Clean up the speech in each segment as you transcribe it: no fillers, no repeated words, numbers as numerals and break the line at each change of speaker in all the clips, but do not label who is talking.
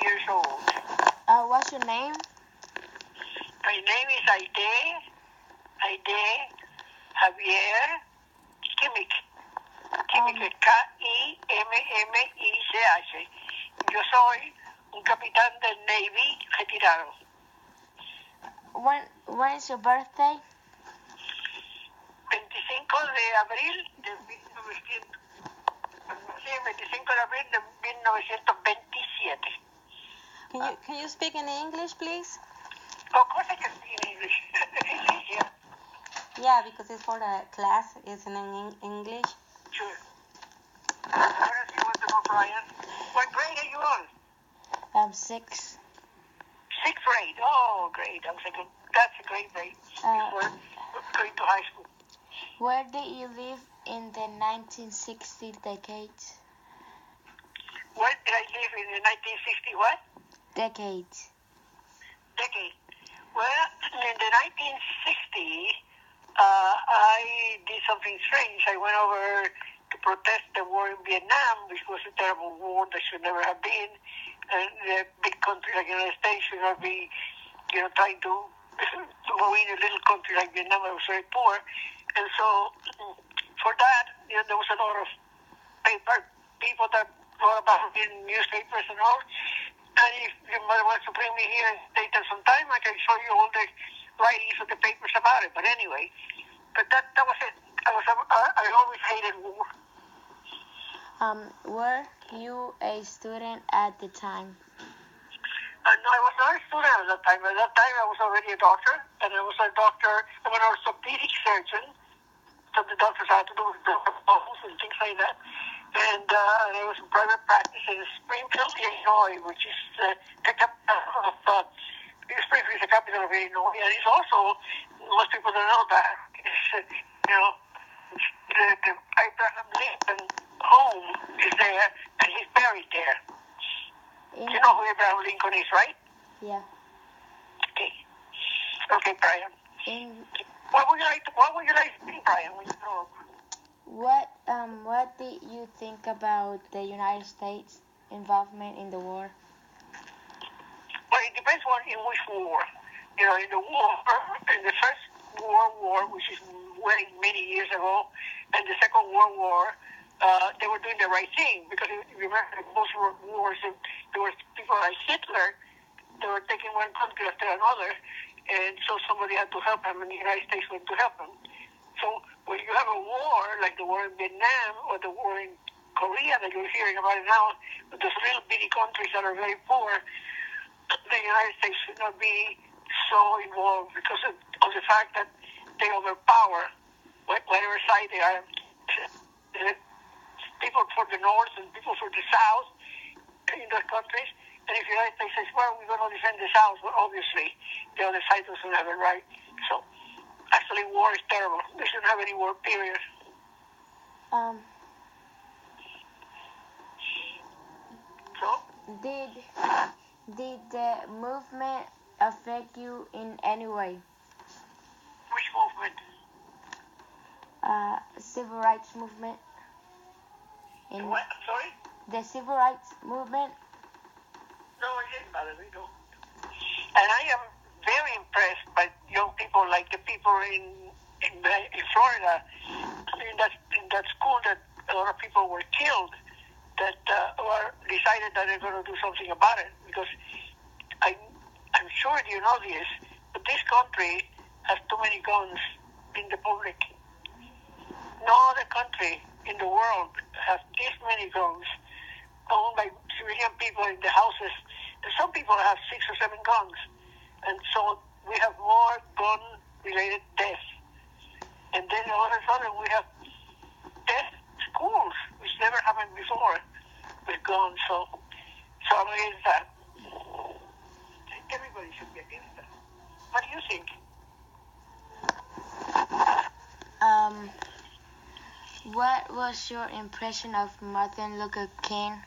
years old.
What's your name?
My name is Haydee, Javier, Kimmich. Kimmich es K-I-M-M-I-C-H. Yo soy un capitán del Navy retirado.
When is your birthday?
25 de abril de 1900. Sí, 25 de abril de 1927.
Can you speak in English, please?
Of course I can speak in English. It's easier.
Yeah, because it's for the class. It's in English.
Sure. What else you want to know, Bryan? What grade are you on?
6.
6th grade. Oh, great. That's a great grade. Before going to high school.
Where did you live in the 1960 decades?
Where did I live in the 1960 what?
Decades.
Decade. Well, in the 1960, I did something strange. I went over to protest the war in Vietnam, which was a terrible war that should never have been. And a big country like the United States should not be, trying to win a little country like Vietnam. I was very poor. And so for that, there was a lot of people that wrote about it in newspapers and all. And if your mother wants to bring me here and stay there some time, I can show you all the writings of the papers about it. But anyway, that was it. I always hated war.
Were you a student at the time?
No, I was not a student at that time. At that time, I was already a doctor, and I was a doctor. I'm an orthopedic surgeon. So the doctors had to do with the bones and things like that. And I was in private practice in Springfield, Illinois, which is the capital of Springfield is the capital of Illinois, and it's also, most people don't know that, it's, the Abraham Lincoln home is there, and he's buried there. You know who Abraham Lincoln is, right?
Yeah.
Okay, Bryan. What would you like to think, Bryan, when you grow up?
What did you think about the United States involvement in the war?
Well, it depends on in which war. In the war, in the First World War, which is many years ago, and the Second World War, they were doing the right thing, because if you remember most wars, there were people like Hitler, they were taking one country after another, and so somebody had to help them, and the United States went to help them. So when you have a war, like the war in Vietnam or the war in Korea that you're hearing about it now, with those little bitty countries that are very poor, the United States should not be so involved because of the fact that they overpower whatever side they are. People for the North and people for the South in those countries. And if the United States says, well, we're going to defend the South, well, obviously the other side doesn't have it right. So actually, war is terrible. We shouldn't have any war, period. So?
Did the movement affect you in any way?
Which movement?
Civil rights movement.
What? Sorry?
The civil rights movement?
No, it didn't bother me, no. And I am very impressed by young people like the people in Florida, in that school that a lot of people were killed, that decided that they're going to do something about it. Because I'm sure you know this, but this country has too many guns in the public. No other country in the world has this many guns owned by civilian people in the houses. And some people have 6 or 7 guns. And so we have more gun-related deaths. And then all of a sudden we have death schools, which never happened before with guns. So I'm against that. Everybody should be against that. What do you think?
What was your impression of Martin Luther King?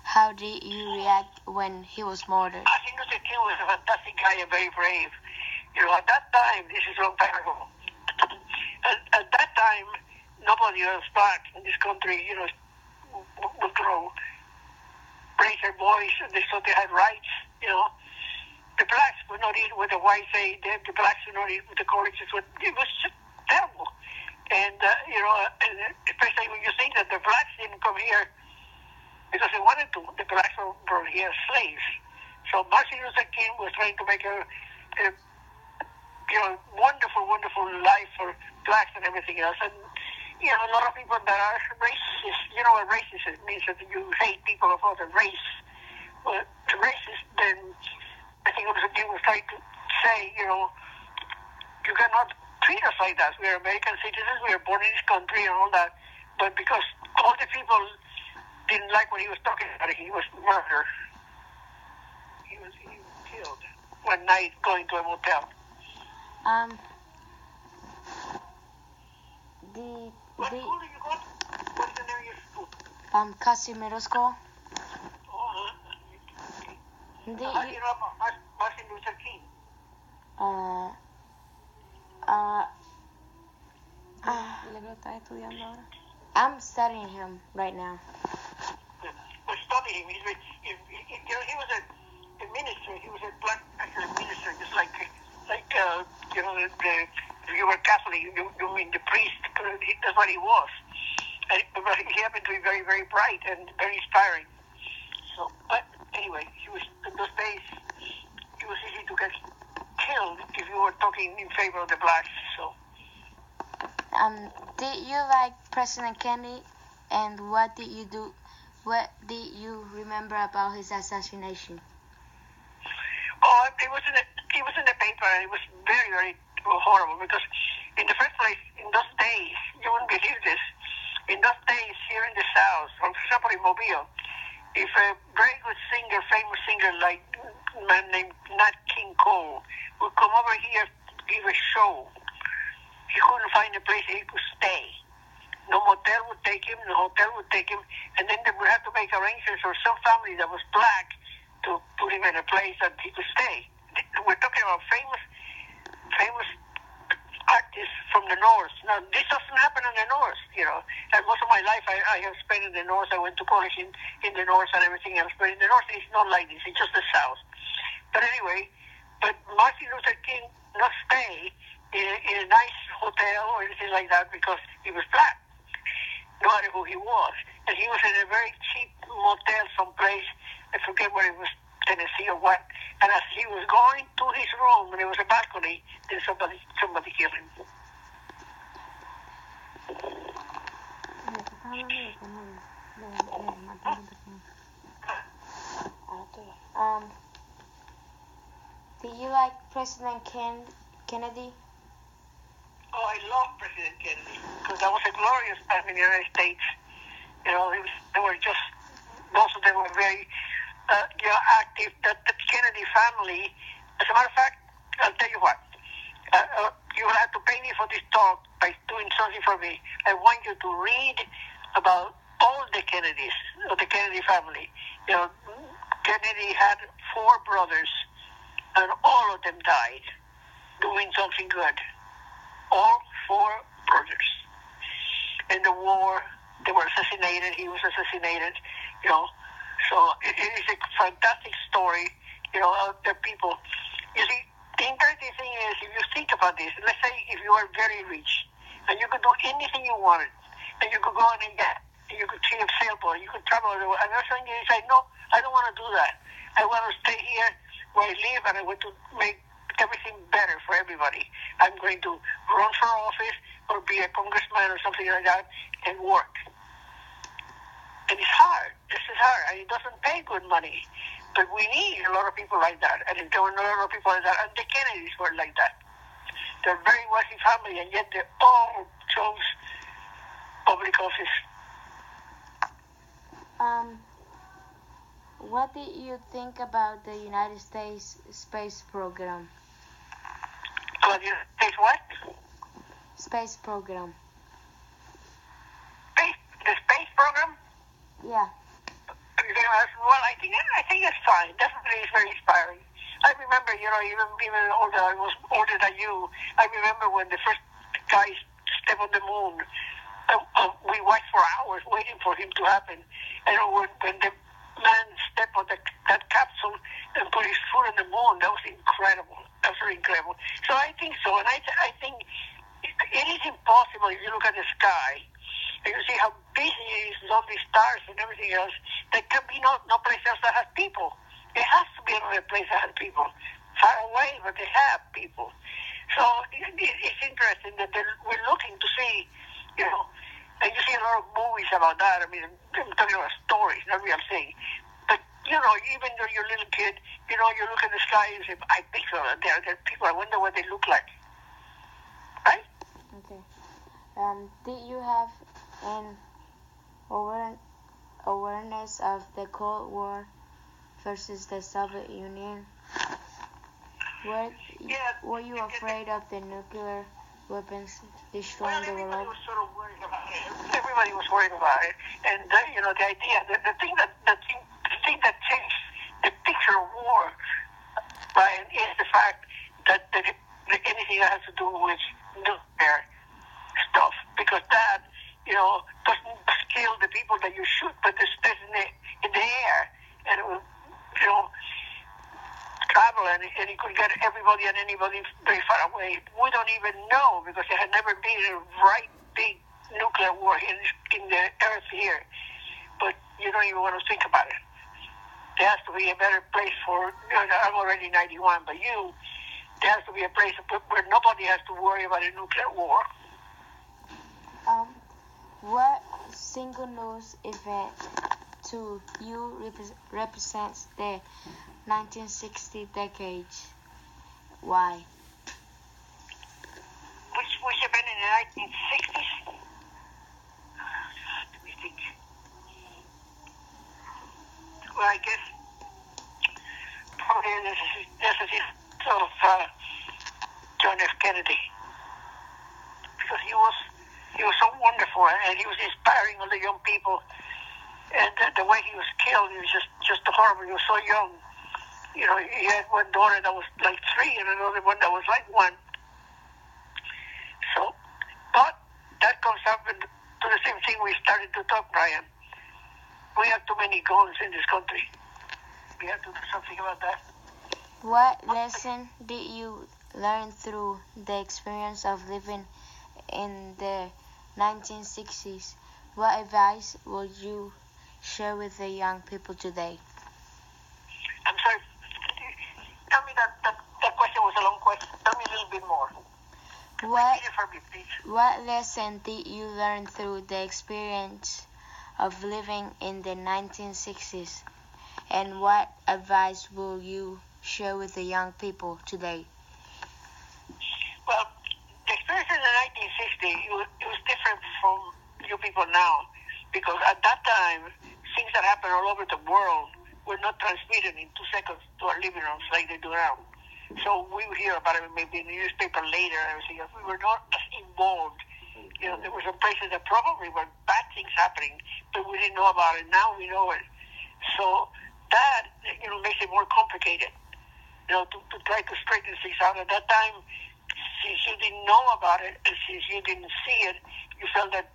How did you react when he was murdered?
I think Luther King was a fantastic guy and very brave. At that time, this is a long time ago, at that time, nobody else black in this country, would grow raise their voice, and so they had rights. The blacks would not eat what the whites ate. The blacks would not eat what the colleges would. It was just terrible. And and especially when you think that the blacks didn't come here because they wanted to. The blacks were here as slaves. So Martin Luther King was trying to make a wonderful, wonderful life for blacks and everything else. And a lot of people that are racist. You know what racist is? It means that you hate people of other race. Well, the racist, then I think Luther King was trying to say, you cannot treat us like that. We are American citizens. We are born in this country and all that. But because all the people didn't like what he was talking about, he was murdered. He was killed one night going to a motel. What school did you go to? What's the name of your school?
Casimiro School.
How do you know about Martin Luther King?
I'm studying him right now.
Well, study him. He was a minister. He was a black minister, just like if you were Catholic, you mean the priest. That's what he was. But he happened to be very, very bright and very inspiring. So, but anyway, in those days, it was easy to get killed if you were talking in favor of the blacks. So.
Did you like President Kennedy, and what did you do? What did you remember about his assassination?
Oh, it was in the paper, and it was very, very horrible because, in the first place, in those days, you wouldn't believe this. In those days, here in the South, for example, in Mobile, if a very good singer, famous singer like a man named Nat King Cole would come over here to give a show, he couldn't find a place he could stay. No motel would take him, no hotel would take him, and then they would have to make arrangements for some family that was black to put him in a place that he could stay. We're talking about famous artists from the North. Now, this doesn't happen in the North, And most of my life I have spent in the North. I went to college in the North and everything else. But in the North, it's not like this. It's just the South. But anyway, Martin Luther King not stay in a nice hotel or anything like that because he was black, no matter who he was. And he was in a very cheap motel someplace. I forget where it was, Tennessee or what. And as he was going to his room, and there was a balcony, then somebody killed him.
Do you like President Kennedy?
Oh, I love President Kennedy because that was a glorious time in the United States. They were just, most of them were very active. The Kennedy family, as a matter of fact, I'll tell you what, you will have to pay me for this talk by doing something for me. I want you to read about all the Kennedys, of the Kennedy family. Kennedy had 4 brothers, and all of them died doing something good. All 4 brothers. In the war, they were assassinated. He was assassinated, So it is a fantastic story, of the people. You see, the interesting thing is, if you think about this, let's say if you are very rich, and you could do anything you wanted, and you could go on and get, and you could see a sailboat, you could travel everywhere, and everything you say, no, I don't want to do that. I want to stay here where I live, and I want to make everything better for everybody. I'm going to run for office or be a congressman or something like that and work. And it's hard. This is hard. And it doesn't pay good money. But we need a lot of people like that. And there were a lot of people like that. And the Kennedys were like that. They're a very wealthy family, and yet they all chose public office.
What did you think about the United States space program?
Well, the United States what?
Space program.
The space program?
Yeah.
Well, I think it's fine. Definitely, it's very inspiring. I remember, even older, I was older than you. I remember when the first guys stepped on the moon. We watched for hours waiting for him to happen. And when the man stepped on that capsule and put his foot on the moon. That was incredible. Absolutely incredible. So I think so. And I think it is impossible if you look at the sky and you see how busy it is with all these stars and everything else. There can be no place else that has people. There has to be another place that has people. Far away, but they have people. So it's interesting that we're looking to see, and you see a lot of movies about that. I mean, I'm talking about stories, not real thing. But, even though you're a little kid, you look at the sky and say, I think so. There are people. I wonder what they look like. Right?
Okay. Did you have an awareness of the Cold War versus the Soviet Union? Were you afraid of the nuclear weapons destroying the world?
Everybody was sort of worried about it. Everybody was worried about it. And, the idea, the thing that changed the picture of war, Brian, is the fact that anything that has to do with nuclear stuff, because that, doesn't kill the people that you shoot, but the space in the air, and it will, travel, and it could get everybody and anybody very far away. We don't even know, because there had never been a right big nuclear war in the earth here. But you don't even want to think about it. There has to be a better place for, I'm already 91, but there has to be a place where nobody has to worry about a nuclear war.
What single news event to you represents the 1960 decade? Why?
Which event in the 1960s? Let me think. Well, I guess probably this is of John F. Kennedy, because he was so wonderful, and he was inspiring all the young people. And the way he was killed, he was just horrible. He was so young. He had one daughter that was like 3 and another one that was like 1. So, but that comes up to the same thing we started to talk, Brian. We have too many guns in this country. We have to do something about that.
What lesson did you learn through the experience of living in the 1960s? What advice would you share with the young people today?
I'm sorry. Tell me that question was a long question. Tell me a little bit more. Repeat it for me, please.
What lesson did you learn through the experience of living in the 1960s? And what advice will you share with the young people today?
Well, the experience in the 1960s, it was different from you people now, because at that time, things that happened all over the world were not transmitted in 2 seconds to our living rooms like they do now. So we would hear about it maybe in the newspaper later and everything else. We were not as involved. There were some places that probably were bad things happening, but we didn't know about it. Now we know it. So that, makes it more complicated, to try to straighten things out. At that time, since you didn't know about it, and since you didn't see it, you felt that,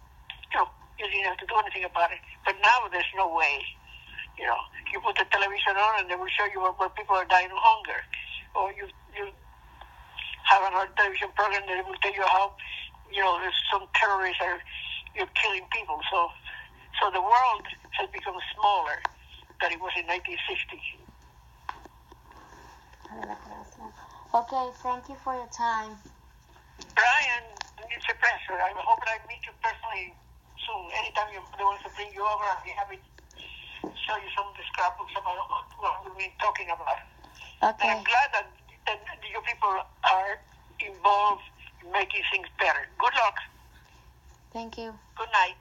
you didn't have to do anything about it. But now there's no way. You put the television on and they will show you where people are dying of hunger. Or you have another television program that will tell you how, there's some terrorists you're killing people. So the world has become smaller than it was in 1960.
Okay, thank you for your time.
Brian, it's a pleasure. I hope that I meet you personally soon. Anytime they want to bring you over, I'll be happy to show you some of the scrapbooks about what we've been talking about.
Okay.
And I'm glad that you people are involved in making things better. Good luck.
Thank you.
Good night.